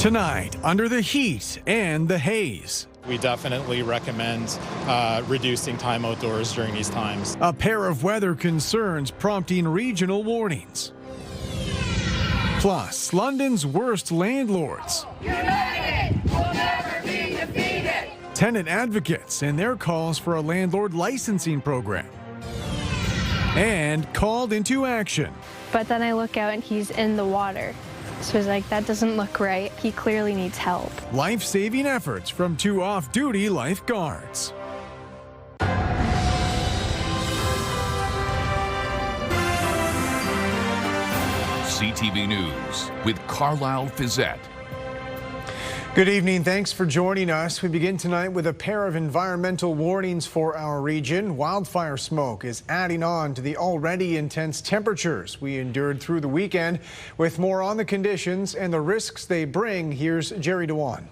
Tonight, under the heat and the haze. We definitely recommend reducing time outdoors during these times. A pair of weather concerns prompting regional warnings. Plus, London's worst landlords. United, we'll never be defeated. Tenant advocates and their calls for a landlord licensing program. And called into action. But then I look out and he's in the water. So I was like, that doesn't look right. He clearly needs help. Life-saving efforts from 2 off-duty lifeguards. CTV News with Carlyle Fiset. Good evening. Thanks for joining us. We begin tonight with a pair of environmental warnings for our region. Wildfire smoke is adding on to the already intense temperatures we endured through the weekend. With more on the conditions and the risks they bring, here's Gerry Dewan.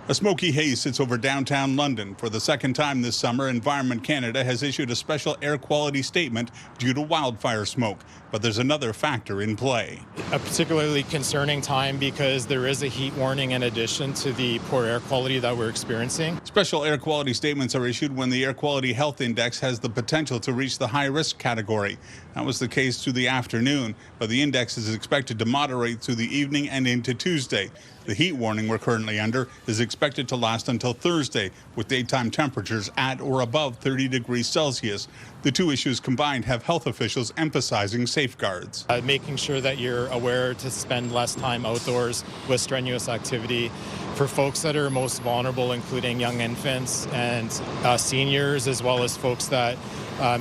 A smoky haze sits over downtown London. For the second time this summer, Environment Canada has issued a special air quality statement due to wildfire smoke. But there's another factor in play. A particularly concerning time because there is a heat warning in addition to the poor air quality that we're experiencing. Special air quality statements are issued when the Air Quality Health Index has the potential to reach the high-risk category. That was the case through the afternoon, but the index is expected to moderate through the evening and into Tuesday. The heat warning we're currently under is expected to last until Thursday, with daytime temperatures at or above 30 degrees Celsius. The two issues combined have health officials emphasizing safeguards. Making sure that you're aware to spend less time outdoors with strenuous activity. For folks that are most vulnerable, including young infants and seniors, as well as folks that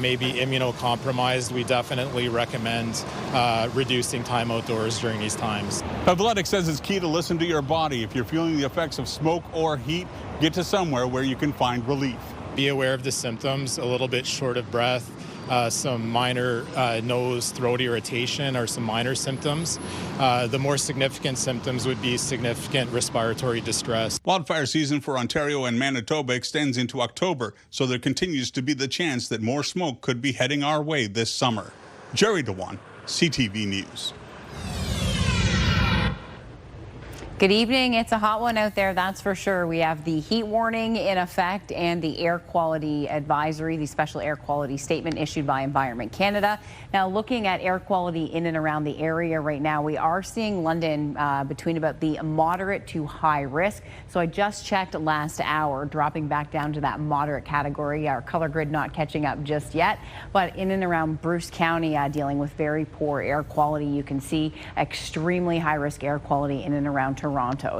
may be immunocompromised, we definitely recommend reducing time outdoors during these times. Athletics says it's key to listen to your body. If you're feeling the effects of smoke or heat, get to somewhere where you can find relief. Be aware of the symptoms, a little bit short of breath, some minor nose, throat irritation are some minor symptoms. The more significant symptoms would be significant respiratory distress. Wildfire season for Ontario and Manitoba extends into October, so there continues to be the chance that more smoke could be heading our way this summer. Gerry Dewan, CTV News. Good evening. It's a hot one out there, that's for sure. We have the heat warning in effect and the air quality advisory, the special air quality statement issued by Environment Canada. Now, looking at air quality in and around the area right now, we are seeing London between about the moderate to high risk. So I just checked last hour, dropping back down to that moderate category. Our color grid not catching up just yet, but in and around Bruce County, dealing with very poor air quality. You can see extremely high risk air quality in and around Toronto.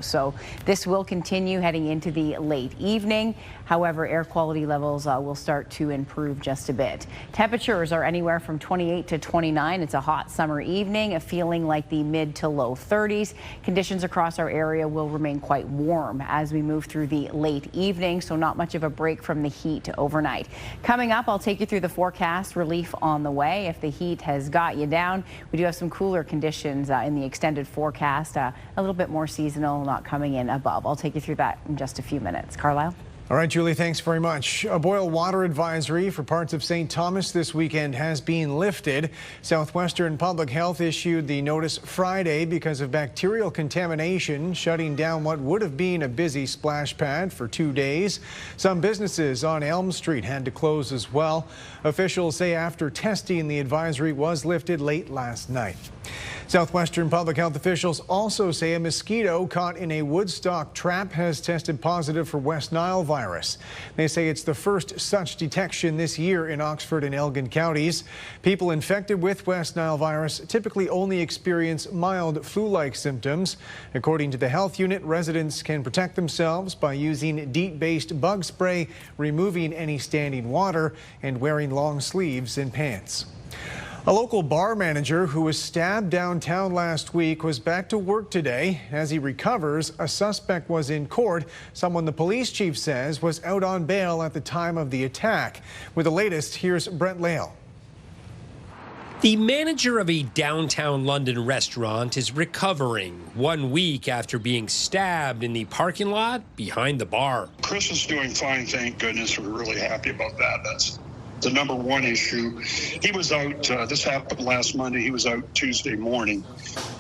So this will continue heading into the late evening. However, air quality levels will start to improve just a bit. Temperatures are anywhere from 28 to 29. It's a hot summer evening, feeling like the mid to low 30s. Conditions across our area will remain quite warm as we move through the late evening, so not much of a break from the heat overnight. Coming up, I'll take you through the forecast. Relief on the way. If the heat has got you down, we do have some cooler conditions in the extended forecast. A little bit more seasonal, not coming in above. I'll take you through that in just a few minutes. Carlyle? All right, Julie, thanks very much. A boil water advisory for parts of St. Thomas this weekend has been lifted. Southwestern Public Health issued the notice Friday because of bacterial contamination, shutting down what would have been a busy splash pad for 2 days. Some businesses on Elm Street had to close as well. Officials say after testing, the advisory was lifted late last night. Southwestern Public Health officials also say a mosquito caught in a Woodstock trap has tested positive for West Nile virus. They say it's the first such detection this year in Oxford and Elgin counties. People infected with West Nile virus typically only experience mild flu-like symptoms. According to the health unit, residents can protect themselves by using DEET-based bug spray, removing any standing water, and wearing long sleeves and pants. A local bar manager who was stabbed downtown last week was back to work today. As he recovers, a suspect was in court, someone the police chief says was out on bail at the time of the attack. With the latest, here's Brent Lale. The manager of a downtown London restaurant is recovering 1 week after being stabbed in the parking lot behind the bar. Chris is doing fine, thank goodness. We're really happy about that. That's the number one issue. He was out, this happened last Monday, he was out Tuesday morning.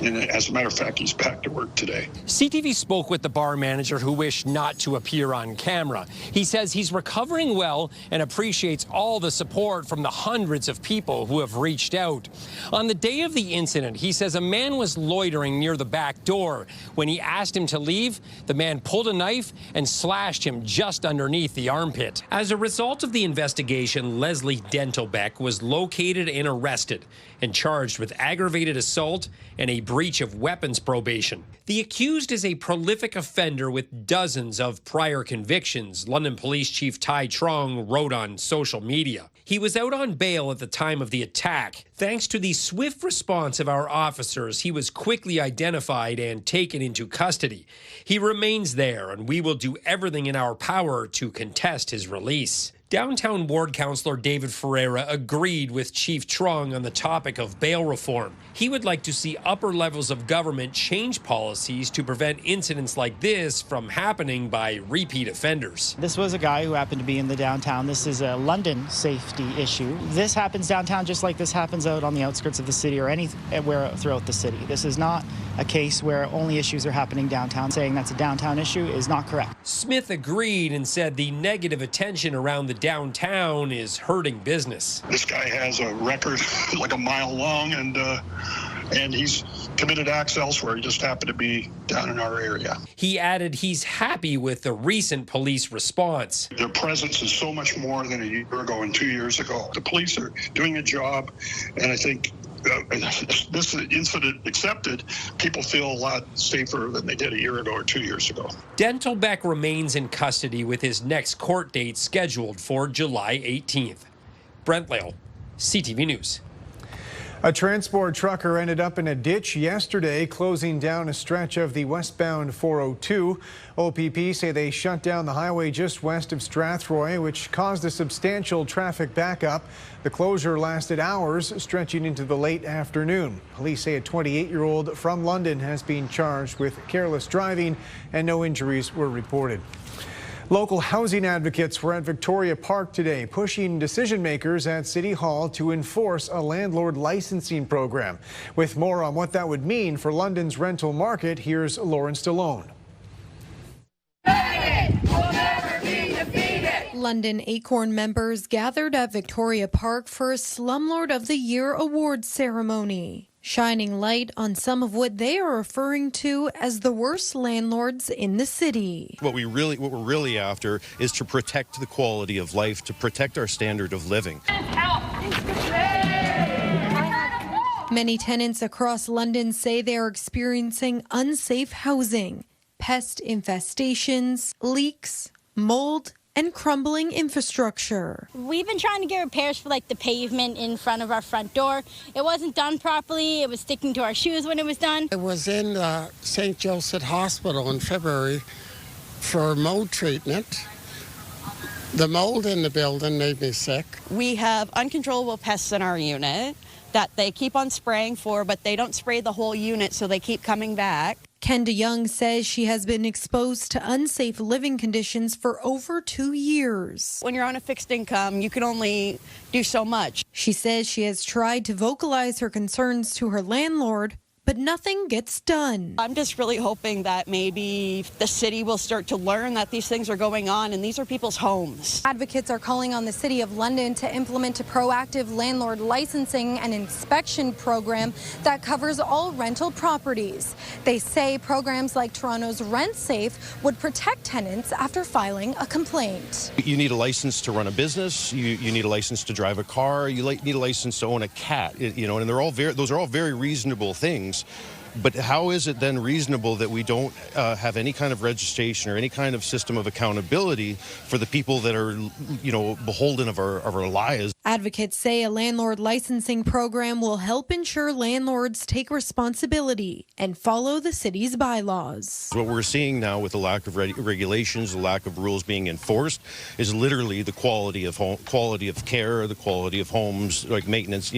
And as a matter of fact, he's back to work today. CTV spoke with the bar manager who wished not to appear on camera. He says he's recovering well and appreciates all the support from the hundreds of people who have reached out. On the day of the incident, he says a man was loitering near the back door. When he asked him to leave, the man pulled a knife and slashed him just underneath the armpit. As a result of the investigation, Leslie Dentelbeck was located and arrested and charged with aggravated assault and a breach of weapons probation. The accused is a prolific offender with dozens of prior convictions, London Police Chief Ty Trong wrote on social media. He was out on bail at the time of the attack. Thanks to the swift response of our officers, he was quickly identified and taken into custody. He remains there, and we will do everything in our power to contest his release. Downtown Ward Councillor David Ferreira agreed with Chief Trong on the topic of bail reform. He would like to see upper levels of government change policies to prevent incidents like this from happening by repeat offenders. This was a guy who happened to be in the downtown. This is a London safety issue. This happens downtown just like this happens out on the outskirts of the city or anywhere throughout the city. This is not a case where only issues are happening downtown. Saying that's a downtown issue is not correct. Smith agreed and said the negative attention around the downtown is hurting business. This guy has a record like a mile long, and he's committed acts elsewhere. He just happened to be down in our area. He added he's happy with the recent police response. Their presence is so much more than a year ago and 2 years ago. The police are doing a job, and I think this incident accepted, people feel a lot safer than they did a year ago or 2 years ago. Dentelbeck remains in custody with his next court date scheduled for July 18th. Brent Lale, CTV News. A transport trucker ended up in a ditch yesterday, closing down a stretch of the westbound 402. OPP say they shut down the highway just west of Strathroy, which caused a substantial traffic backup. The closure lasted hours, stretching into the late afternoon. Police say a 28-year-old from London has been charged with careless driving, and no injuries were reported. Local housing advocates were at Victoria Park today, pushing decision makers at City Hall to enforce a landlord licensing program. With more on what that would mean for London's rental market, here's Lauren Stallone. London Acorn members gathered at Victoria Park for a Slumlord of the Year awards ceremony, shining light on some of what they are referring to as the worst landlords in the city. What we're really after is to protect the quality of life, to protect our standard of living. Many tenants across London say they are experiencing unsafe housing, pest infestations, leaks, mold, and crumbling infrastructure. We've been trying to get repairs for the pavement in front of our front door. It wasn't done properly. It was sticking to our shoes when it was done. It was in St. Joseph Hospital in February for mold treatment. The mold in the building made me sick. We have uncontrollable pests in our unit that they keep on spraying for, but they don't spray the whole unit, so they keep coming back. Kenda Young says she has been exposed to unsafe living conditions for over 2 years. When you're on a fixed income, you can only do so much. She says she has tried to vocalize her concerns to her landlord, but nothing gets done. I'm just really hoping that maybe the city will start to learn that these things are going on, and these are people's homes. Advocates are calling on the City of London to implement a proactive landlord licensing and inspection program that covers all rental properties. They say programs like Toronto's Rent Safe would protect tenants after filing a complaint. You need a license to run a business. You need a license to drive a car. You need a license to own a cat. And those are all very reasonable things. But how is it then reasonable that we don't have any kind of registration or any kind of system of accountability for the people that are, beholden of our lives? Advocates say a landlord licensing program will help ensure landlords take responsibility and follow the city's bylaws. What we're seeing now with the lack of regulations, the lack of rules being enforced, is literally the quality of care, the quality of homes, like maintenance.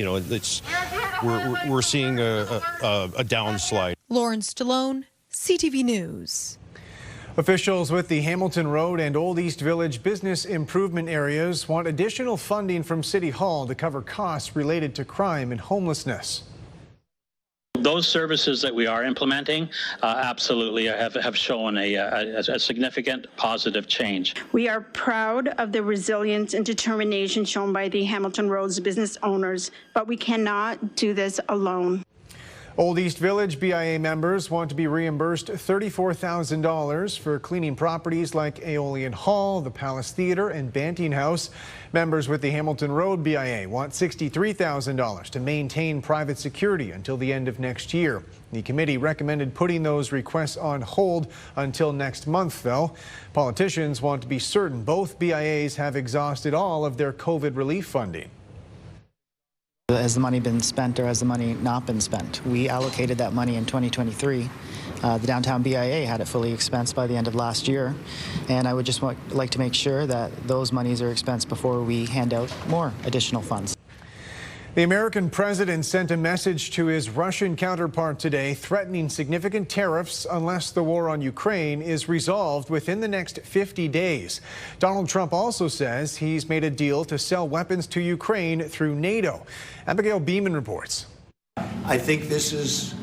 We're seeing a downslide. Lauren Stallone, CTV News. Officials with the Hamilton Road and Old East Village business improvement areas want additional funding from City Hall to cover costs related to crime and homelessness. Those services that we are implementing absolutely have shown a significant positive change. We are proud of the resilience and determination shown by the Hamilton Roads business owners, but we cannot do this alone. Old East Village BIA members want to be reimbursed $34,000 for cleaning properties like Aeolian Hall, the Palace Theatre, and Banting House. Members with the Hamilton Road BIA want $63,000 to maintain private security until the end of next year. The committee recommended putting those requests on hold until next month, though. Politicians want to be certain both BIAs have exhausted all of their COVID relief funding. Has the money been spent or has the money not been spent? We allocated that money in 2023. The downtown BIA had it fully expensed by the end of last year. And I would just like to make sure that those monies are expensed before we hand out more additional funds. The American president sent a message to his Russian counterpart today, threatening significant tariffs unless the war on Ukraine is resolved within the next 50 days. Donald Trump also says he's made a deal to sell weapons to Ukraine through NATO. Abigail Beeman reports. I think this is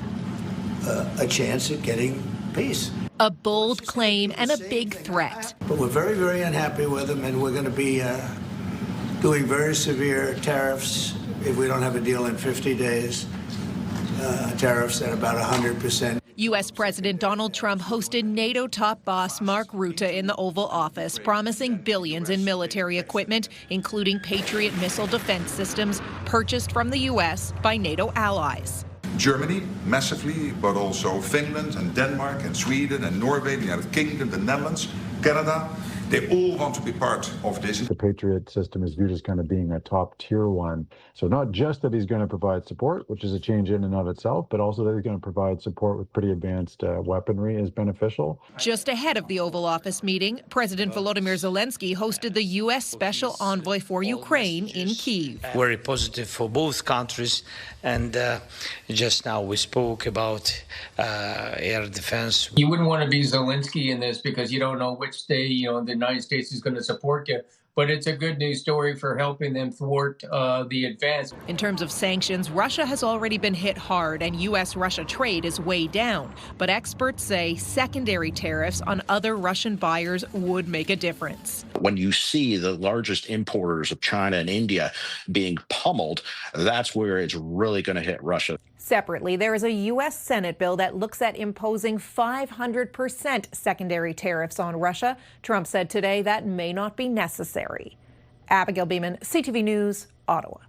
a chance at getting peace. A bold claim and a big threat. But we're very, very unhappy with them, and we're going to be doing very severe tariffs if we don't have a deal in 50 days, tariffs at about 100%. U.S. President Donald Trump hosted NATO top boss Mark Rutte in the Oval Office, promising billions in military equipment, including Patriot missile defense systems purchased from the U.S. by NATO allies. Germany, massively, but also Finland and Denmark and Sweden and Norway, the United Kingdom, the Netherlands, Canada. They all want to be part of this. The Patriot system is viewed as kind of being a top tier one. So not just that he's going to provide support, which is a change in and of itself, but also that he's going to provide support with pretty advanced weaponry is beneficial. Just ahead of the Oval Office meeting, President Volodymyr Zelensky hosted the U.S. Special Envoy for Ukraine in Kyiv. Very positive for both countries. And just now we spoke about air defense. You wouldn't want to be Zelensky in this because you don't know which day, the United States is going to support you. But it's a good news story for helping them thwart the advance. In terms of sanctions, Russia has already been hit hard and U.S.-Russia trade is way down. But experts say secondary tariffs on other Russian buyers would make a difference. When you see the largest importers of China and India being pummeled, that's where it's really going to hit Russia. Separately, there is a U.S. Senate bill that looks at imposing 500% secondary tariffs on Russia. Trump said today that may not be necessary. Abigail Beeman, CTV News, Ottawa.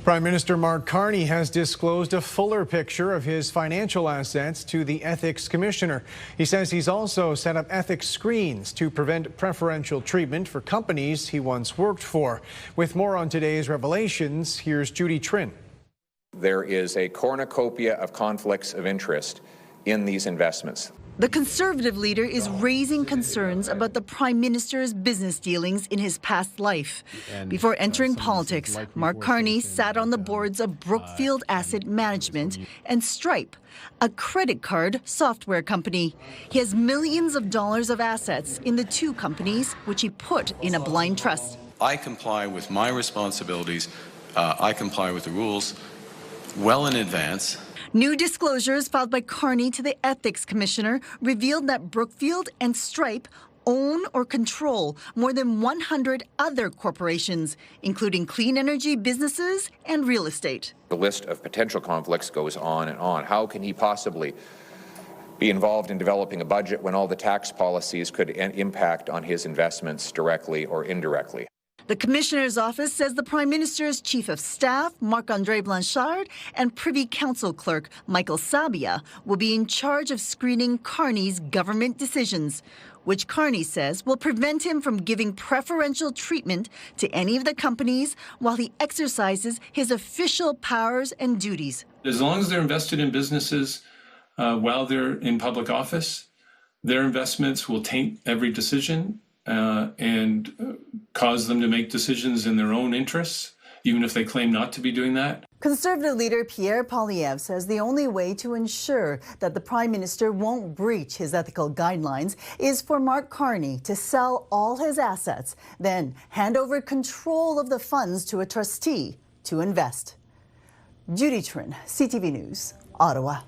Prime Minister Mark Carney has disclosed a fuller picture of his financial assets to the Ethics Commissioner. He says he's also set up ethics screens to prevent preferential treatment for companies he once worked for. With more on today's revelations, here's Judy Trin. There is a cornucopia of conflicts of interest in these investments. The Conservative leader is raising concerns about the Prime Minister's business dealings in his past life. Before entering politics, Mark Carney sat on the boards of Brookfield Asset Management and Stripe, a credit card software company. He has millions of dollars of assets in the two companies, which he put in a blind trust. I comply with my responsibilities. I comply with the rules well in advance. New disclosures filed by Carney to the Ethics Commissioner revealed that Brookfield and Stripe own or control more than 100 other corporations, including clean energy businesses and real estate. The list of potential conflicts goes on and on. How can he possibly be involved in developing a budget when all the tax policies could impact on his investments directly or indirectly? The Commissioner's office says the Prime Minister's Chief of Staff, Marc-André Blanchard, and Privy Council Clerk, Michael Sabia, will be in charge of screening Carney's government decisions, which Carney says will prevent him from giving preferential treatment to any of the companies while he exercises his official powers and duties. As long as they're invested in businesses while they're in public office, their investments will taint every decision and cause them to make decisions in their own interests, even if they claim not to be doing that. Conservative leader Pierre Poilievre says the only way to ensure that the Prime Minister won't breach his ethical guidelines is for Mark Carney to sell all his assets, then hand over control of the funds to a trustee to invest. Judy Trin, CTV News, Ottawa.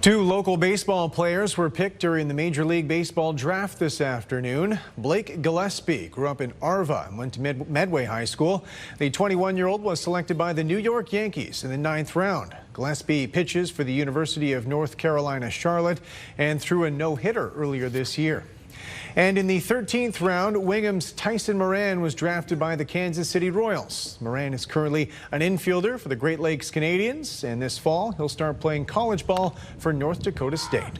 2 local baseball players were picked during the Major League Baseball draft this afternoon. Blake Gillespie grew up in Arva and went to Medway High School. The 21-year-old was selected by the New York Yankees in the 9th round. Gillespie pitches for the University of North Carolina, Charlotte, and threw a no-hitter earlier this year. And in the 13th round, Wingham's Tyson Moran was drafted by the Kansas City Royals. Moran is currently an infielder for the Great Lakes Canadians, and this fall he'll start playing college ball for North Dakota State.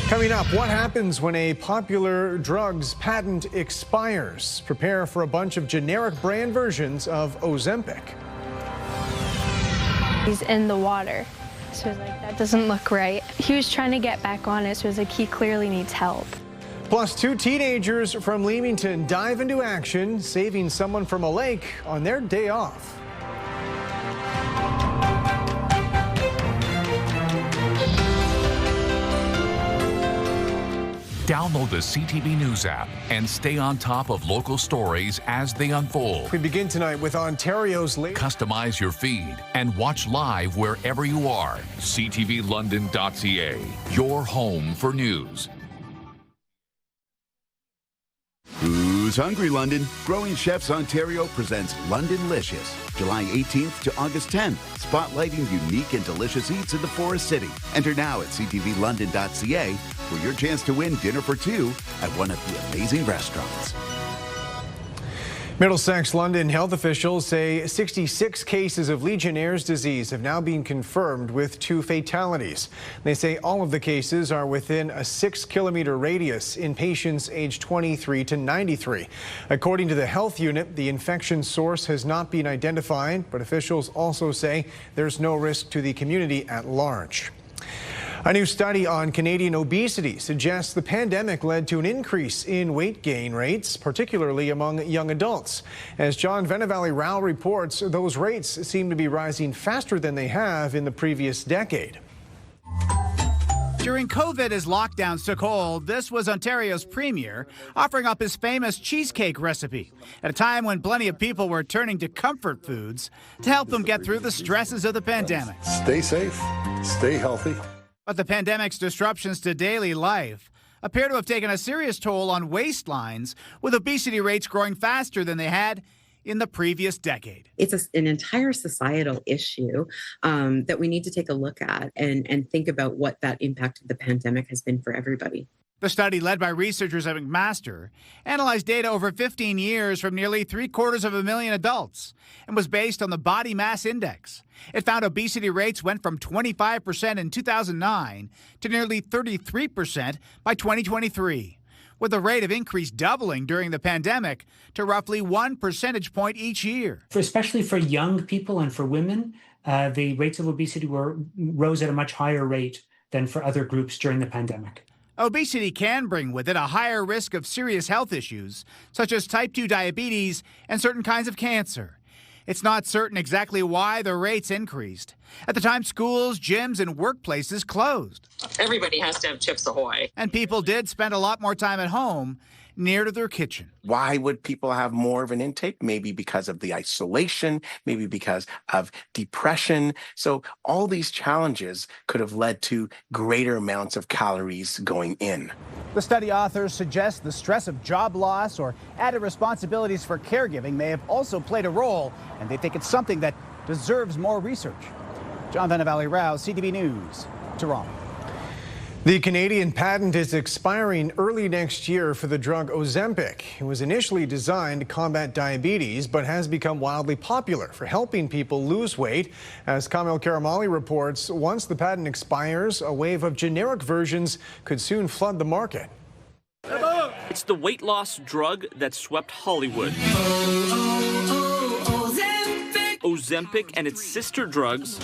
Coming up, what happens when a popular drug's patent expires? Prepare for a bunch of generic brand versions of Ozempic. He's in the water, so it's like, that doesn't look right. He was trying to get back on it, so it's like he clearly needs help. Plus, 2 teenagers from Leamington dive into action, saving someone from a lake on their day off. Download the CTV News app and stay on top of local stories as they unfold. We begin tonight with Ontario's Customize your feed and watch live wherever you are. CTVLondon.ca, your home for news. Who's Hungry, London? Growing Chefs Ontario presents Londonlicious, July 18th to August 10th, spotlighting unique and delicious eats in the Forest City. Enter now at ctvlondon.ca for your chance to win dinner for 2 at one of the amazing restaurants. Middlesex London health officials say 66 cases of Legionnaire's disease have now been confirmed with 2 fatalities. They say all of the cases are within a 6-kilometer radius in patients aged 23 to 93. According to the health unit, the infection source has not been identified, but officials also say there's no risk to the community at large. A new study on Canadian obesity suggests the pandemic led to an increase in weight gain rates, particularly among young adults. As John Venevalley-Rao reports, those rates seem to be rising faster than they have in the previous decade. During COVID, as lockdowns took hold, this was Ontario's premier offering up his famous cheesecake recipe at a time when plenty of people were turning to comfort foods to help them get through the stresses of the pandemic. Stay safe, stay healthy. But the pandemic's disruptions to daily life appear to have taken a serious toll on waistlines, with obesity rates growing faster than they had in the previous decade. It's an entire societal issue that we need to take a look at and think about what that impact of the pandemic has been for everybody. The study, led by researchers at McMaster, analyzed data over 15 years from nearly 750,000 adults and was based on the body mass index. It found obesity rates went from 25% in 2009 to nearly 33% by 2023, with the rate of increase doubling during the pandemic to roughly 1 percentage point each year. Especially for young people and for women, the rates of obesity rose at a much higher rate than for other groups during the pandemic. Obesity can bring with it a higher risk of serious health issues, such as type 2 diabetes and certain kinds of cancer. It's not certain exactly why the rates increased. At the time, schools, gyms, and workplaces closed. Everybody has to have Chips Ahoy. And people did spend a lot more time at home, near to their kitchen. Why would people have more of an intake? Maybe because of the isolation, maybe because of depression. So all these challenges could have led to greater amounts of calories going in. The study authors suggest the stress of job loss or added responsibilities for caregiving may have also played a role, and they think it's something that deserves more research. John Venevalley-Rao, CTV News, Toronto. The Canadian patent is expiring early next year for the drug Ozempic. It was initially designed to combat diabetes, but has become wildly popular for helping people lose weight. As Kamil Karamali reports, once the patent expires, a wave of generic versions could soon flood the market. It's the weight loss drug that swept Hollywood. Ozempic and its sister drugs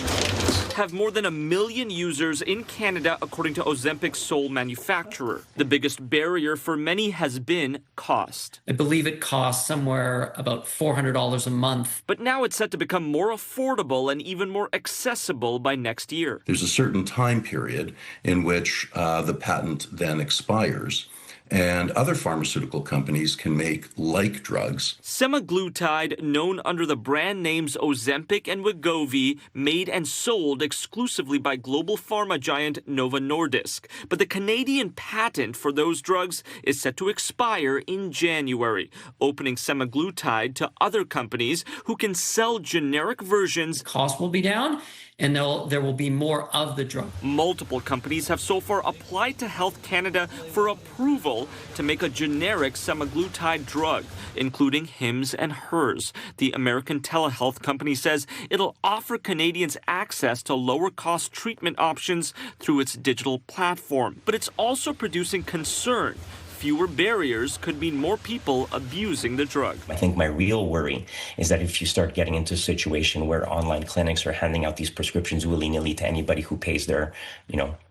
have more than 1 million users in Canada, according to Ozempic's sole manufacturer. The biggest barrier for many has been cost. I believe it costs somewhere about $400 a month. But now it's set to become more affordable and even more accessible by next year. There's a certain time period in which the patent then expires. and other pharmaceutical companies can make like drugs. Semaglutide, known under the brand names Ozempic and Wegovy, made and sold exclusively by global pharma giant Novo Nordisk. But the Canadian patent for those drugs is set to expire in January, opening semaglutide to other companies who can sell generic versions. Cost will be down, and there will be more of the drug. Multiple companies have so far applied to Health Canada for approval to make a generic semaglutide drug, including Hims and Hers. The American telehealth company says it'll offer Canadians access to lower-cost treatment options through its digital platform. But it's also producing concern. Fewer barriers could mean more people abusing the drug. I think my real worry is that if you start getting into a situation where online clinics are handing out these prescriptions willy-nilly to anybody who pays their,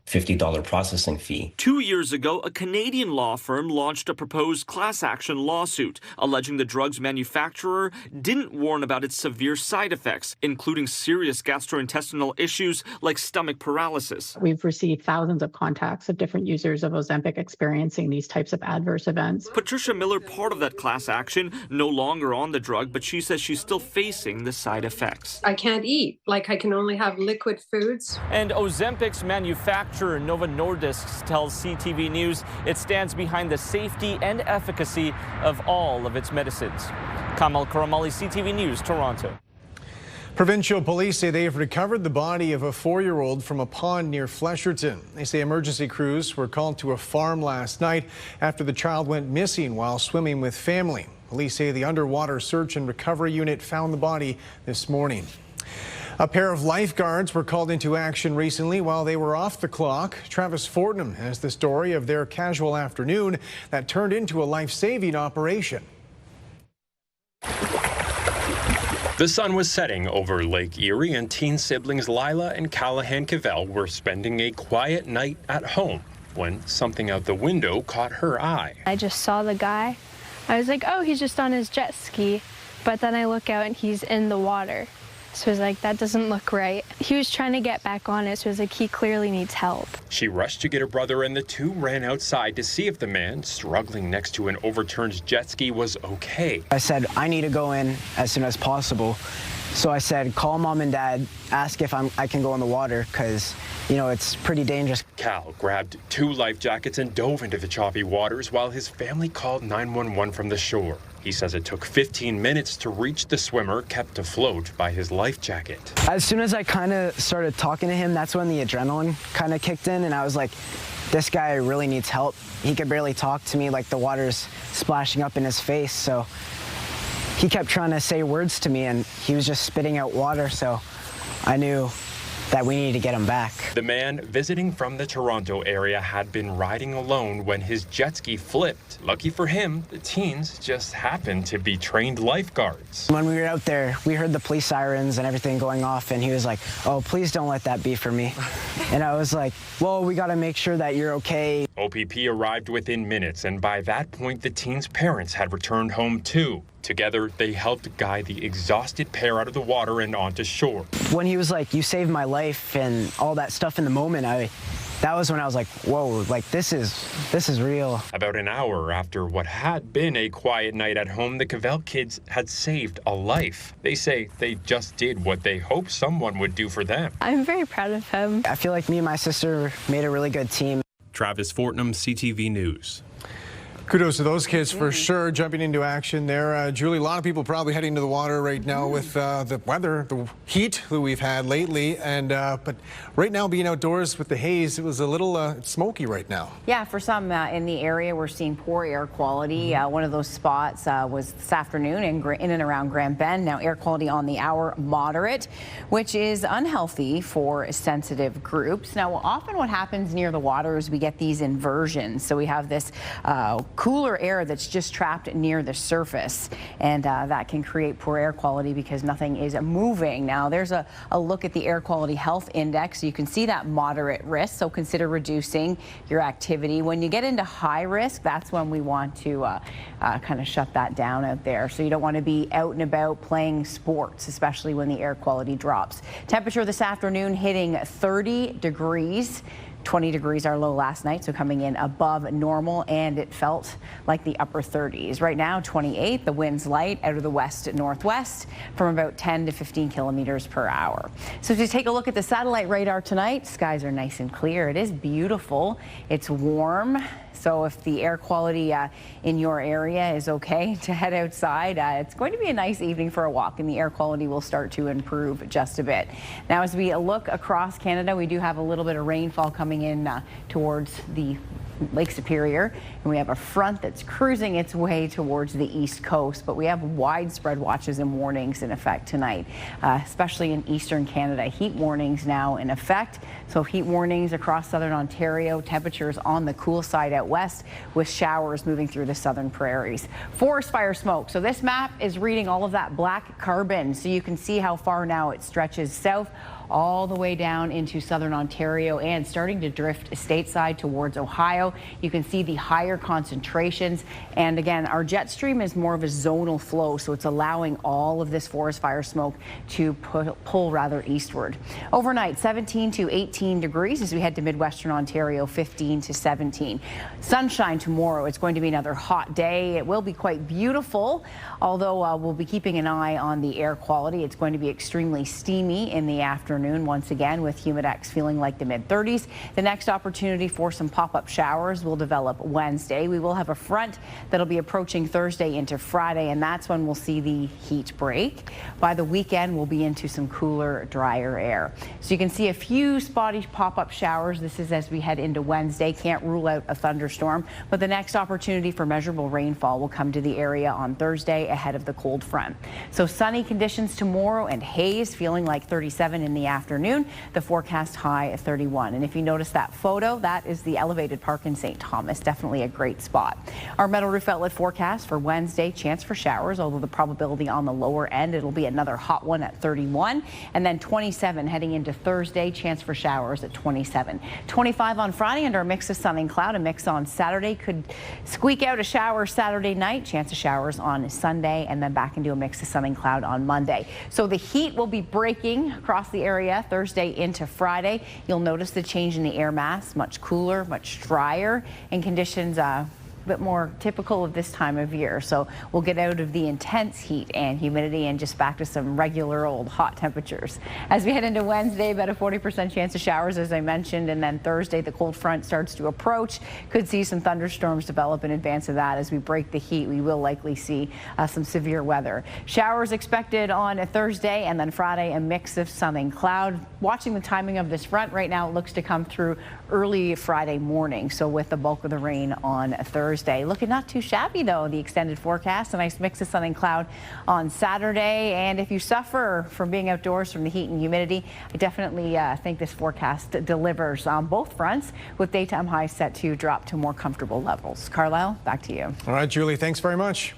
$50 processing fee. 2 years ago, a Canadian law firm launched a proposed class action lawsuit, alleging the drug's manufacturer didn't warn about its severe side effects, including serious gastrointestinal issues like stomach paralysis. We've received thousands of contacts of different users of Ozempic experiencing these types of adverse events. Patricia Miller, part of that class action, no longer on the drug, but she says she's still facing the side effects. I can't eat, I can only have liquid foods. And Ozempic's manufacturer, Novo Nordisk, tells CTV News it stands behind the safety and efficacy of all of its medicines. Kamal Karamali, CTV News, Toronto. Provincial police say they have recovered the body of a 4-year-old from a pond near Flesherton. They say emergency crews were called to a farm last night after the child went missing while swimming with family. Police say the underwater search and recovery unit found the body this morning. A pair of lifeguards were called into action recently while they were off the clock. Travis Fortnum has the story of their casual afternoon that turned into a life-saving operation. The sun was setting over Lake Erie, and teen siblings Lila and Callahan Cavell were spending a quiet night at home when something out the window caught her eye. I just saw the guy. I was like, oh, he's just on his jet ski. But then I look out and he's in the water. So I was like, that doesn't look right. He was trying to get back on it, so I was like, he clearly needs help. She rushed to get her brother, and the two ran outside to see if the man struggling next to an overturned jet ski was okay. I said, I need to go in as soon as possible. So I said, call mom and dad, ask if I can go in the water, because, it's pretty dangerous. Cal grabbed 2 life jackets and dove into the choppy waters while his family called 911 from the shore. He says it took 15 minutes to reach the swimmer, kept afloat by his life jacket. As soon as I kind of started talking to him, that's when the adrenaline kind of kicked in, and I was like, this guy really needs help. He could barely talk to me, like the water's splashing up in his face, so he kept trying to say words to me, and he was just spitting out water, so I knew that we needed to get him back. The man visiting from the Toronto area had been riding alone when his jet ski flipped. Lucky for him, the teens just happened to be trained lifeguards. When we were out there, we heard the police sirens and everything going off, and he was like, oh, please don't let that be for me. And I was like, well, we got to make sure that you're okay. OPP arrived within minutes, and by that point, the teens' parents had returned home too. Together, they helped guide the exhausted pair out of the water and onto shore. When he was like, you saved my life and all that stuff in the moment, that was when I was like, whoa, this is real. About an hour after what had been a quiet night at home, the Cavell kids had saved a life. They say they just did what they hoped someone would do for them. I'm very proud of him. I feel like me and my sister made a really good team. Travis Fortnum, CTV News. Kudos to those kids for sure, jumping into action there. Julie, a lot of people probably heading to the water right now with the weather, the heat that we've had lately. And but right now, being outdoors with the haze, it was a little smoky right now. Yeah, for some in the area, we're seeing poor air quality. One of those spots was this afternoon in and around Grand Bend. Now, air quality on the hour, moderate, which is unhealthy for sensitive groups. Now, often what happens near the water is we get these inversions. So we have this cooler air that's just trapped near the surface, and that can create poor air quality because nothing is moving. Now, there's a look at the air quality health index. You can see that moderate risk, so consider reducing your activity. When you get into high risk, that's when we want to kind of shut that down out there. So you don't want to be out and about playing sports, especially when the air quality drops. Temperature this afternoon hitting 30 degrees. 20 degrees our low last night, so coming in above normal, and it felt like the upper 30s. Right now, 28. The wind's light out of the west northwest from about 10 to 15 kilometers per hour. So if you take a look at the satellite radar tonight, skies are nice and clear. It is beautiful. It's warm. So if the air quality in your area is okay to head outside, it's going to be a nice evening for a walk, and the air quality will start to improve just a bit. Now, as we look across Canada, we do have a little bit of rainfall coming in towards the Lake Superior, and we have a front that's cruising its way towards the east coast, but we have widespread watches and warnings in effect tonight, especially in eastern Canada. Heat warnings now in effect. So heat warnings across southern Ontario, temperatures on the cool side out west with showers moving through the southern prairies. Forest fire smoke. So this map is reading all of that black carbon, so you can see how far now it stretches south all the way down into southern Ontario and starting to drift stateside towards Ohio. You can see the higher concentrations. And again, our jet stream is more of a zonal flow, so it's allowing all of this forest fire smoke to pull rather eastward. Overnight, 17 to 18 degrees as we head to Midwestern Ontario, 15 to 17. Sunshine tomorrow. It's going to be another hot day. It will be quite beautiful, although we'll be keeping an eye on the air quality. It's going to be extremely steamy in the afternoon once again, with humidex feeling like the mid-30s. The next opportunity for some pop-up showers will develop Wednesday. We will have a front that'll be approaching Thursday into Friday, and that's when we'll see the heat break. By the weekend, we'll be into some cooler, drier air. So you can see a few spotty pop-up showers. This is as we head into Wednesday. Can't rule out a thunderstorm, but the next opportunity for measurable rainfall will come to the area on Thursday ahead of the cold front. So sunny conditions tomorrow and haze, feeling like 37 in the afternoon. The forecast high at 31. And if you notice that photo, that is the elevated park in St. Thomas. Definitely a great spot. Our Metal Roof Outlet forecast for Wednesday, chance for showers, although the probability on the lower end. It'll be another hot one at 31. And then 27 heading into Thursday, chance for showers at 27. 25 on Friday under a mix of sun and cloud. A mix on Saturday could squeak out a shower Saturday night. Chance of showers on Sunday, and then back into a mix of sun and cloud on Monday. So the heat will be breaking across the area Thursday into Friday. You'll notice the change in the air mass, much cooler, much drier, and conditions bit more typical of this time of year. So we'll get out of the intense heat and humidity and just back to some regular old hot temperatures. As we head into Wednesday, about a 40% chance of showers, as I mentioned, and then Thursday, the cold front starts to approach. Could see some thunderstorms develop in advance of that. As we break the heat, we will likely see some severe weather. Showers expected on a Thursday, and then Friday, a mix of sun and cloud. Watching the timing of this front right now, it looks to come through early Friday morning, so with the bulk of the rain on Thursday. Looking not too shabby, though, the extended forecast. A nice mix of sun and cloud on Saturday. And if you suffer from being outdoors from the heat and humidity, I definitely think this forecast delivers on both fronts, with daytime highs set to drop to more comfortable levels. Carlyle, back to you. All right, Julie, thanks very much.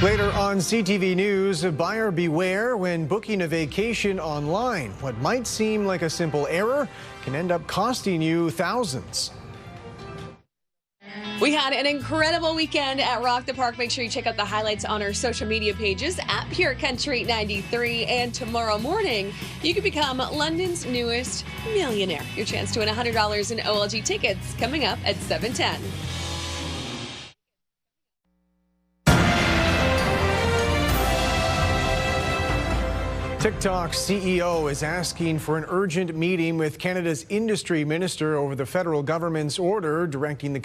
Later on CTV News, buyer beware when booking a vacation online. What might seem like a simple error can end up costing you thousands. We had an incredible weekend at Rock the Park. Make sure you check out the highlights on our social media pages at Pure Country 93. And tomorrow morning, you can become London's newest millionaire. Your chance to win $100 in OLG tickets coming up at 7:10. TikTok's CEO is asking for an urgent meeting with Canada's industry minister over the federal government's order directing the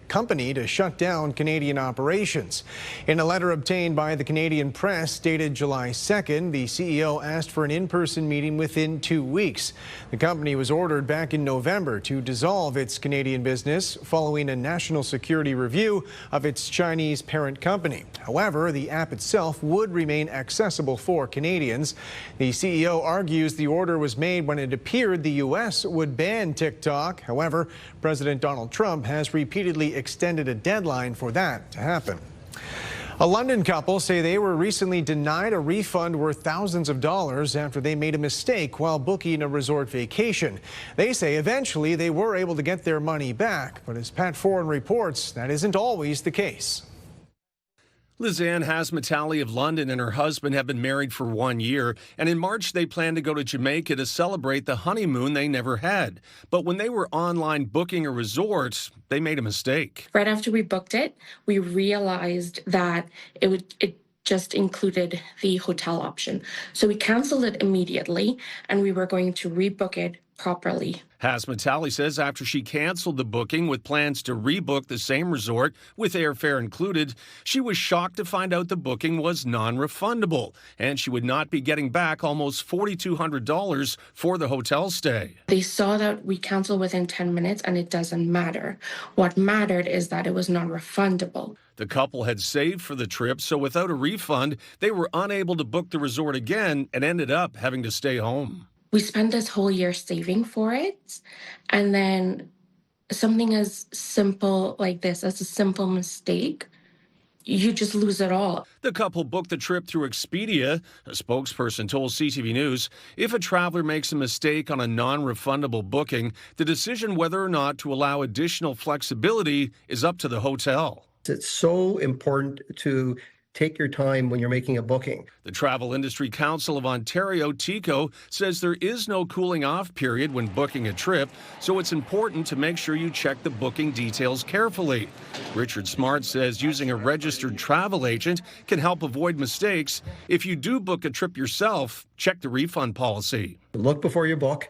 company to shut down Canadian operations. In a letter obtained by the Canadian press dated July 2nd, the CEO asked for an in-person meeting within 2 weeks. The company was ordered back in November to dissolve its Canadian business following a national security review of its Chinese parent company. However, the app itself would remain accessible for Canadians. The CEO argues the order was made when it appeared the U.S. would ban TikTok. However, President Donald Trump has repeatedly extended a deadline for that to happen. A London couple say they were recently denied a refund worth thousands of dollars after they made a mistake while booking a resort vacation. They say eventually they were able to get their money back, but as Pat Foran reports, that isn't always the case. Lizanne Hasmatali of London and her husband have been married for 1 year, and in March they plan to go to Jamaica to celebrate the honeymoon they never had. But when they were online booking a resort, they made a mistake. Right after we booked it, we realized that it just included the hotel option. So we canceled it immediately, and we were going to rebook it properly. Hasmatali says after she canceled the booking with plans to rebook the same resort with airfare included, she was shocked to find out the booking was non-refundable and she would not be getting back almost $4,200 for the hotel stay. They saw that we canceled within 10 minutes and it doesn't matter. What mattered is that it was non-refundable. The couple had saved for the trip, so without a refund, they were unable to book the resort again and ended up having to stay home. We spent this whole year saving for it, and then something as simple like this, as a simple mistake, you just lose it all. The couple booked the trip through Expedia. A spokesperson told CTV News, if a traveler makes a mistake on a non-refundable booking, the decision whether or not to allow additional flexibility is up to the hotel. It's so important to take your time when you're making a booking. The Travel Industry Council of Ontario, TICO, says there is no cooling off period when booking a trip, so it's important to make sure you check the booking details carefully. Richard Smart says using a registered travel agent can help avoid mistakes. If you do book a trip yourself, check the refund policy. Look before you book.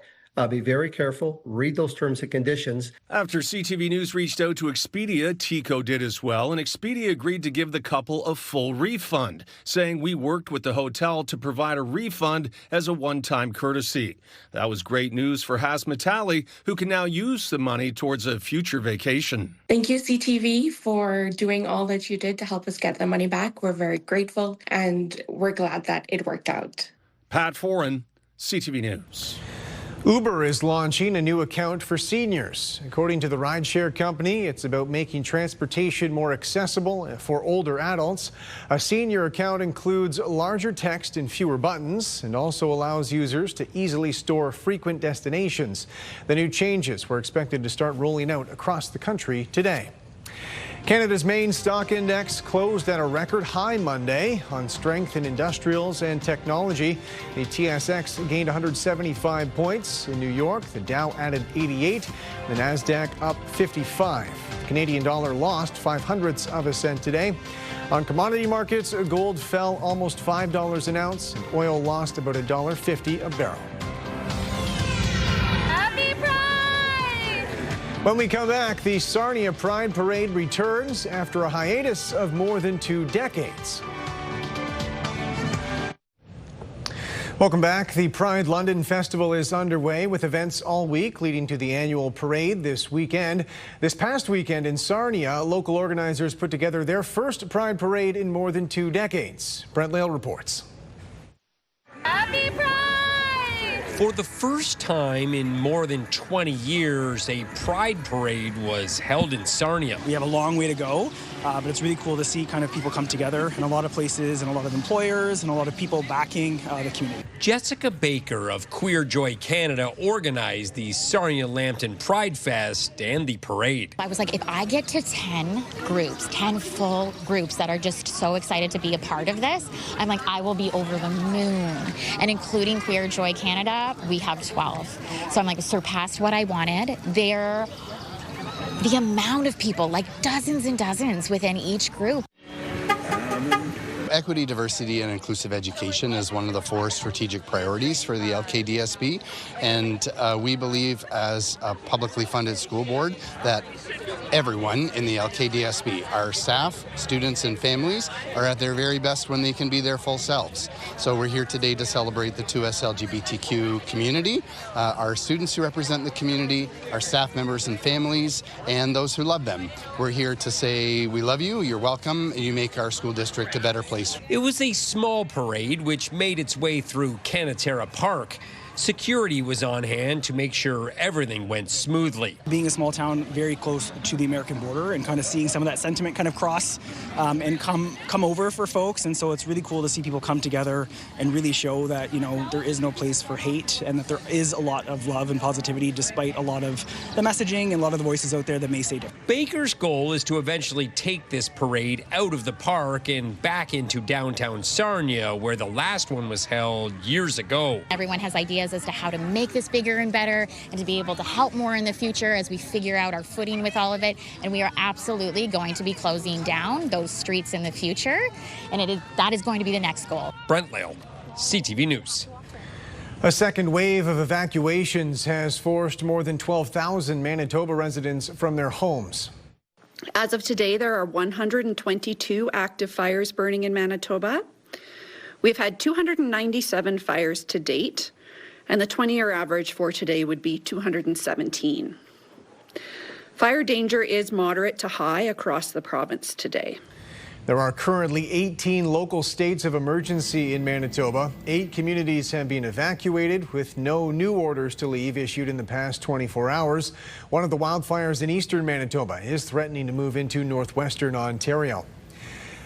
Be very careful. Read those terms and conditions. After CTV News reached out to Expedia, TICO did as well, and Expedia agreed to give the couple a full refund, saying we worked with the hotel to provide a refund as a one-time courtesy. That was great news for Hasmatali, who can now use the money towards a future vacation. Thank you, CTV, for doing all that you did to help us get the money back. We're very grateful, and we're glad that it worked out. Pat Foran, CTV News. Uber is launching a new account for seniors. According to the rideshare company, it's about making transportation more accessible for older adults. A senior account includes larger text and fewer buttons and also allows users to easily store frequent destinations. The new changes were expected to start rolling out across the country today. Canada's main stock index closed at a record high Monday on strength in industrials and technology. The TSX gained 175 points. In New York, the Dow added 88, the Nasdaq up 55. The Canadian dollar lost 0.05 today. On commodity markets, gold fell almost $5 an ounce, and oil lost about $1.50 a barrel. When we come back, the Sarnia Pride Parade returns after a hiatus of more than 2 decades. Welcome back. The Pride London Festival is underway with events all week leading to the annual parade this weekend. This past weekend in Sarnia, local organizers put together their first Pride Parade in more than 2 decades. Brent Lale reports. Happy Pride! For the first time in more than 20 years, a Pride Parade was held in Sarnia. We have a long way to go, but it's really cool to see kind of people come together in a lot of places and a lot of employers and a lot of people backing the community. Jessica Baker of Queer Joy Canada organized the Sarnia Lambton Pride Fest and the parade. I was like, if I get to 10 groups, 10 full groups that are just so excited to be a part of this, I'm like, I will be over the moon. And including Queer Joy Canada, we have 12. So I'm like, surpassed what I wanted. The amount of people, like dozens and dozens within each group. Equity, diversity, and inclusive education is one of the 4 strategic priorities for the LKDSB, and we believe as a publicly funded school board that everyone in the LKDSB, our staff, students, and families are at their very best when they can be their full selves. So we're here today to celebrate the 2S LGBTQ community, our students who represent the community, our staff members and families, and those who love them. We're here to say we love you, you're welcome, and you make our school district a better place. It was a small parade which made its way through Canatera Park. security was on hand to make sure everything went smoothly. Being a small town very close to the American border and kind of seeing some of that sentiment kind of cross and come over for folks. And so it's really cool to see people come together and really show that, there is no place for hate and that there is a lot of love and positivity despite a lot of the messaging and a lot of the voices out there that may say different. Baker's goal is to eventually take this parade out of the park and back into downtown Sarnia, where the last one was held years ago. Everyone has ideas as to how to make this bigger and better and to be able to help more in the future as we figure out our footing with all of it. And we are absolutely going to be closing down those streets in the future. And that is going to be the next goal. Brent Lale, CTV News. A second wave of evacuations has forced more than 12,000 Manitoba residents from their homes. As of today, there are 122 active fires burning in Manitoba. We've had 297 fires to date, and the 20-year average for today would be 217. Fire danger is moderate to high across the province today. There are currently 18 local states of emergency in Manitoba. 8 communities have been evacuated with no new orders to leave issued in the past 24 hours. One of the wildfires in eastern Manitoba is threatening to move into northwestern Ontario.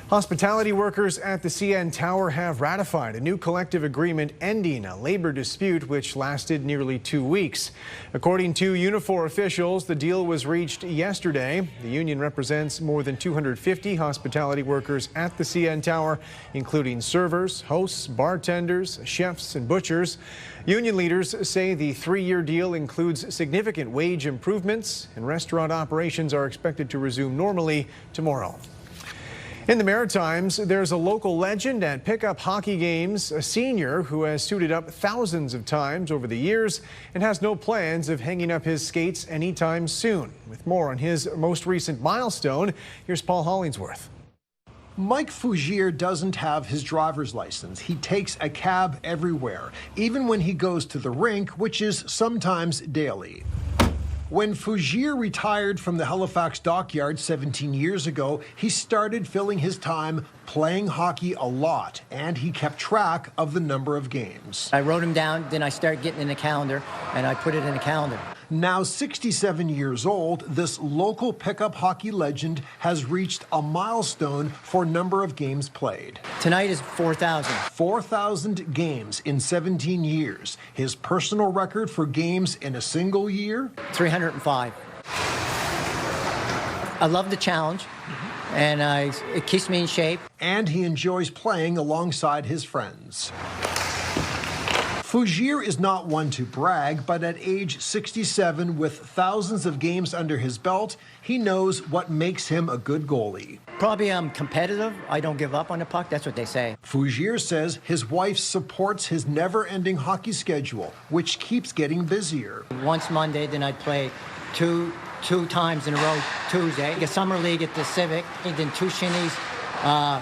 Hospitality workers at the CN Tower have ratified a new collective agreement ending a labor dispute which lasted nearly 2 weeks. According to Unifor officials, the deal was reached yesterday. The union represents more than 250 hospitality workers at the CN Tower, including servers, hosts, bartenders, chefs, and butchers. Union leaders say the 3-year deal includes significant wage improvements, and restaurant operations are expected to resume normally tomorrow. In the Maritimes, there's a local legend at pickup hockey games, a senior who has suited up thousands of times over the years and has no plans of hanging up his skates anytime soon. With more on his most recent milestone, here's Paul Hollingsworth. Mike Fougere doesn't have his driver's license. He takes a cab everywhere, even when he goes to the rink, which is sometimes daily. When Fougere retired from the Halifax dockyard 17 years ago, he started filling his time playing hockey a lot, and he kept track of the number of games. I wrote them down, then I started getting in the calendar, and I put it in the calendar. Now 67 years old, this local pickup hockey legend has reached a milestone for number of games played. Tonight is 4,000. 4,000 games in 17 years. His personal record for games in a single year? 305. I love the challenge, and it keeps me in shape. And he enjoys playing alongside his friends. Fougere is not one to brag, but at age 67, with thousands of games under his belt, he knows what makes him a good goalie. Probably I'm competitive. I don't give up on the puck. That's what they say. Fougere says his wife supports his never-ending hockey schedule, which keeps getting busier. Once Monday, then I'd play two times in a row Tuesday, a summer league at the Civic, and then 2 shinnies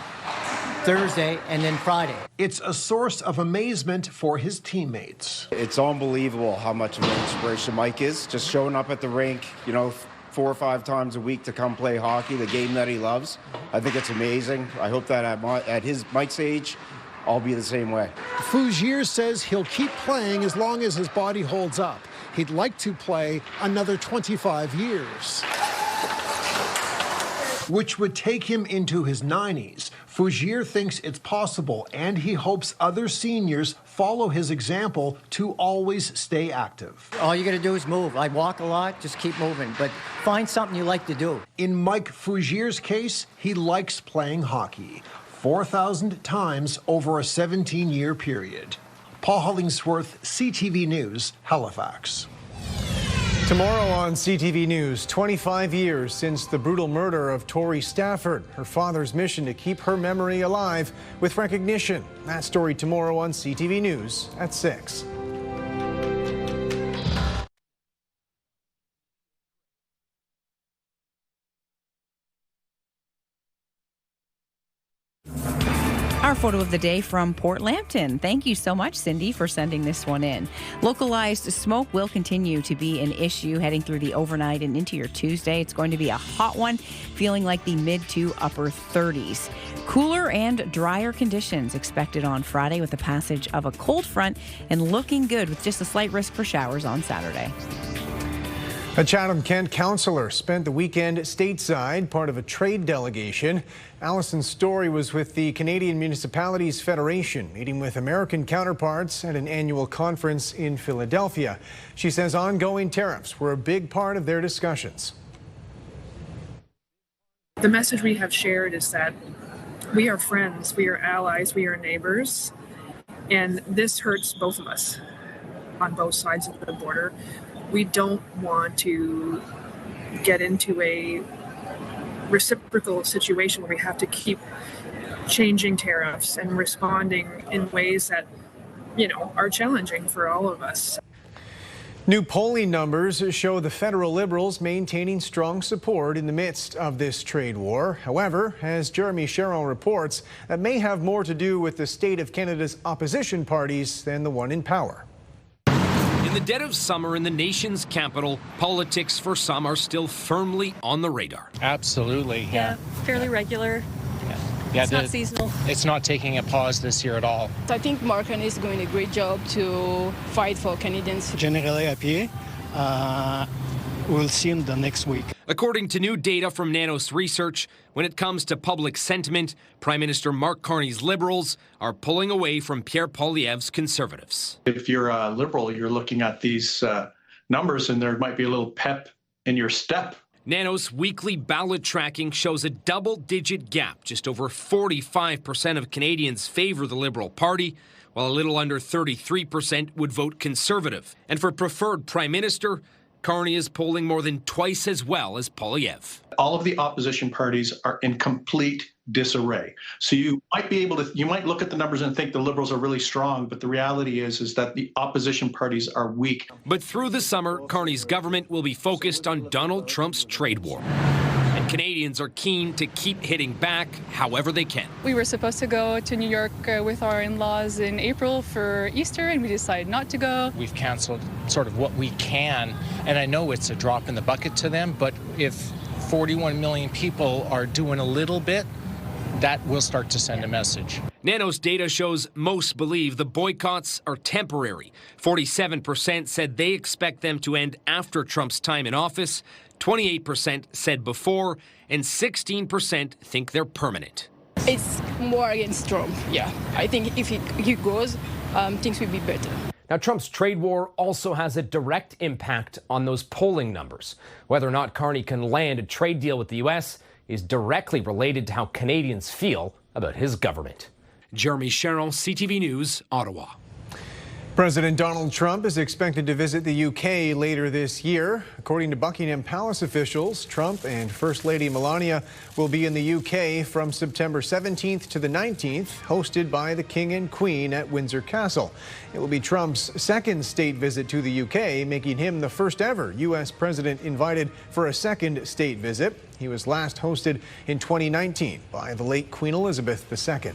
Thursday, and then Friday. It's a source of amazement for his teammates. It's unbelievable how much of an inspiration Mike is. Just showing up at the rink, 4 or 5 times a week to come play hockey, the game that he loves. I think it's amazing. I hope that at Mike's age, I'll be the same way. Fougere says he'll keep playing as long as his body holds up. He'd like to play another 25 years, which would take him into his 90s. Fougere thinks it's possible, and he hopes other seniors follow his example to always stay active. All you got to do is move. I walk a lot, just keep moving, but find something you like to do. In Mike Fougere's case, he likes playing hockey 4,000 times over a 17-year period. Paul Hollingsworth, CTV News, Halifax. Tomorrow on CTV News, 25 years since the brutal murder of Tori Stafford. Her father's mission to keep her memory alive with recognition. That story tomorrow on CTV News at 6. Our photo of the day from Port Lambton. Thank you so much, Cindy, for sending this one in. Localized smoke will continue to be an issue heading through the overnight and into your Tuesday. It's going to be a hot one, feeling like the mid to upper 30s. Cooler and drier conditions expected on Friday with the passage of a cold front, and looking good with just a slight risk for showers on Saturday. A Chatham-Kent councillor spent the weekend stateside, part of a trade delegation. Alison Story was with the Canadian Municipalities Federation, meeting with American counterparts at an annual conference in Philadelphia. She says ongoing tariffs were a big part of their discussions. The message we have shared is that we are friends, we are allies, we are neighbors, and this hurts both of us on both sides of the border. We don't want to get into a reciprocal situation where we have to keep changing tariffs and responding in ways that, are challenging for all of us. New polling numbers show the federal Liberals maintaining strong support in the midst of this trade war. However, as Jeremy Sharon reports, that may have more to do with the state of Canada's opposition parties than the one in power. In the dead of summer in the nation's capital, politics for some are still firmly on the radar. Absolutely, yeah. Fairly regular. Yeah, it's not seasonal. It's not taking a pause this year at all. I think Mark Carney is doing a great job to fight for Canadians. Generally happy. We'll see him the next week. According to new data from Nanos Research, when it comes to public sentiment, Prime Minister Mark Carney's Liberals are pulling away from Pierre Poilievre's Conservatives. If you're a Liberal, you're looking at these numbers and there might be a little pep in your step. Nanos' weekly ballot tracking shows a double-digit gap. Just over 45% of Canadians favor the Liberal Party, while a little under 33% would vote Conservative. And for preferred Prime Minister, Carney is polling more than twice as well as Poilievre. All of the opposition parties are in complete disarray. So you might look at the numbers and think the Liberals are really strong, but the reality is that the opposition parties are weak. But through the summer, Carney's government will be focused on Donald Trump's trade war. And Canadians are keen to keep hitting back however they can. We were supposed to go to New York with our in-laws in April for Easter, and we decided not to go. We've canceled sort of what we can, and I know it's a drop in the bucket to them, but if 41 million people are doing a little bit, that will start to send a message. Nanos data shows most believe the boycotts are temporary. 47% said they expect them to end after Trump's time in office, 28% said before, and 16% think they're permanent. It's more against Trump, yeah. I think if he goes, things will be better. Now, Trump's trade war also has a direct impact on those polling numbers. Whether or not Carney can land a trade deal with the U.S. is directly related to how Canadians feel about his government. Jeremy Sherrill, CTV News, Ottawa. President Donald Trump is expected to visit the UK later this year. According to Buckingham Palace officials, Trump and First Lady Melania will be in the UK from September 17th to the 19th, hosted by the King and Queen at Windsor Castle. It will be Trump's second state visit to the UK, making him the first ever U.S. president invited for a second state visit. He was last hosted in 2019 by the late Queen Elizabeth II.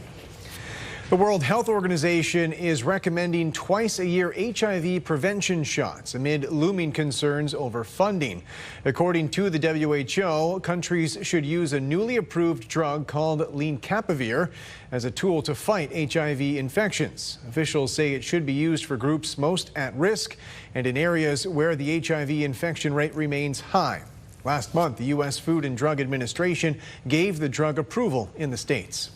The World Health Organization is recommending twice-a-year HIV prevention shots amid looming concerns over funding. According to the WHO, countries should use a newly approved drug called lenacapavir as a tool to fight HIV infections. Officials say it should be used for groups most at risk and in areas where the HIV infection rate remains high. Last month, the U.S. Food and Drug Administration gave the drug approval in the States.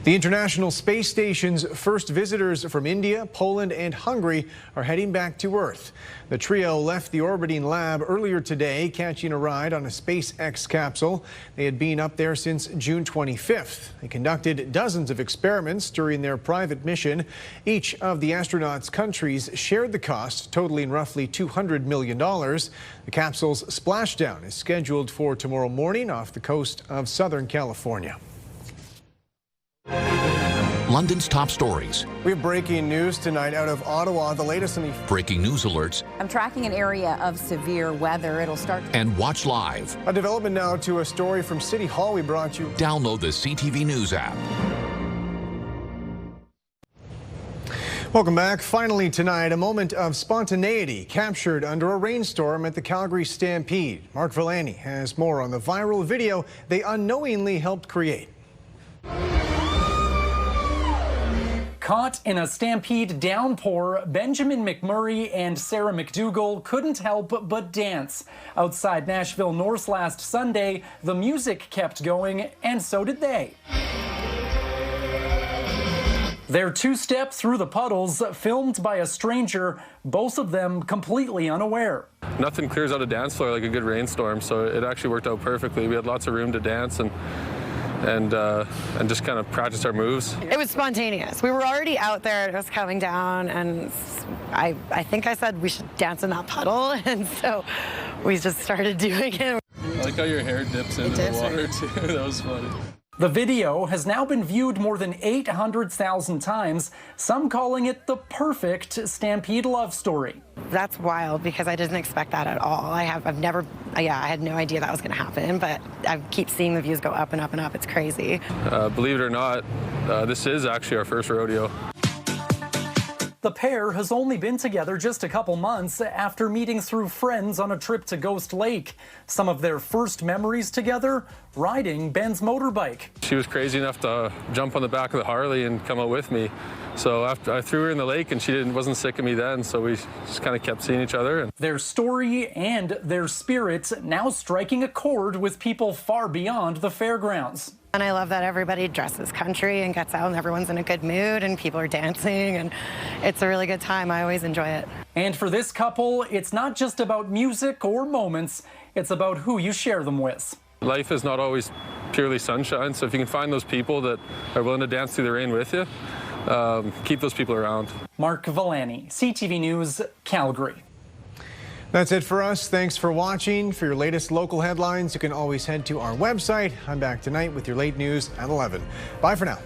The International Space Station's first visitors from India, Poland, and Hungary are heading back to Earth. The trio left the orbiting lab earlier today, catching a ride on a SpaceX capsule. They had been up there since June 25th. They conducted dozens of experiments during their private mission. Each of the astronauts' countries shared the cost, totaling roughly $200 million. The capsule's splashdown is scheduled for tomorrow morning off the coast of Southern California. London's top stories. We have breaking news tonight out of Ottawa. The latest on the breaking news alerts. I'm tracking an area of severe weather. It'll start. And watch live. A development now to a story from City Hall we brought you. Download the CTV News app. Welcome back. Finally tonight, a moment of spontaneity captured under a rainstorm at the Calgary Stampede. Mark Villani has more on the viral video they unknowingly helped create. Caught in a Stampede downpour, Benjamin McMurray and Sarah McDougall couldn't help but dance. Outside Nashville North last Sunday, the music kept going, and so did they. Their two-step through the puddles, filmed by a stranger, both of them completely unaware. Nothing clears out a dance floor like a good rainstorm, so it actually worked out perfectly. We had lots of room to dance and just kind of practice our moves. It was spontaneous. We were already out there, it was coming down, and I think I said we should dance in that puddle, and so we just started doing it. I like how your hair dips into the water too. That was funny. The video has now been viewed more than 800,000 times, some calling it the perfect Stampede love story. That's wild because I didn't expect that at all. I had no idea that was going to happen, but I keep seeing the views go up and up and up. It's crazy. Believe it or not, this is actually our first rodeo. The pair has only been together just a couple months after meeting through friends on a trip to Ghost Lake. Some of their first memories together, riding Ben's motorbike. She was crazy enough to jump on the back of the Harley and come out with me. So after I threw her in the lake and she wasn't sick of me then, so we just kind of kept seeing each other. Their story and their spirits now striking a chord with people far beyond the fairgrounds. And I love that everybody dresses country and gets out and everyone's in a good mood and people are dancing and it's a really good time. I always enjoy it. And for this couple, it's not just about music or moments, it's about who you share them with. Life is not always purely sunshine, so if you can find those people that are willing to dance through the rain with you, keep those people around. Mark Villani, CTV News, Calgary. That's it for us. Thanks for watching. For your latest local headlines, you can always head to our website. I'm back tonight with your late news at 11. Bye for now.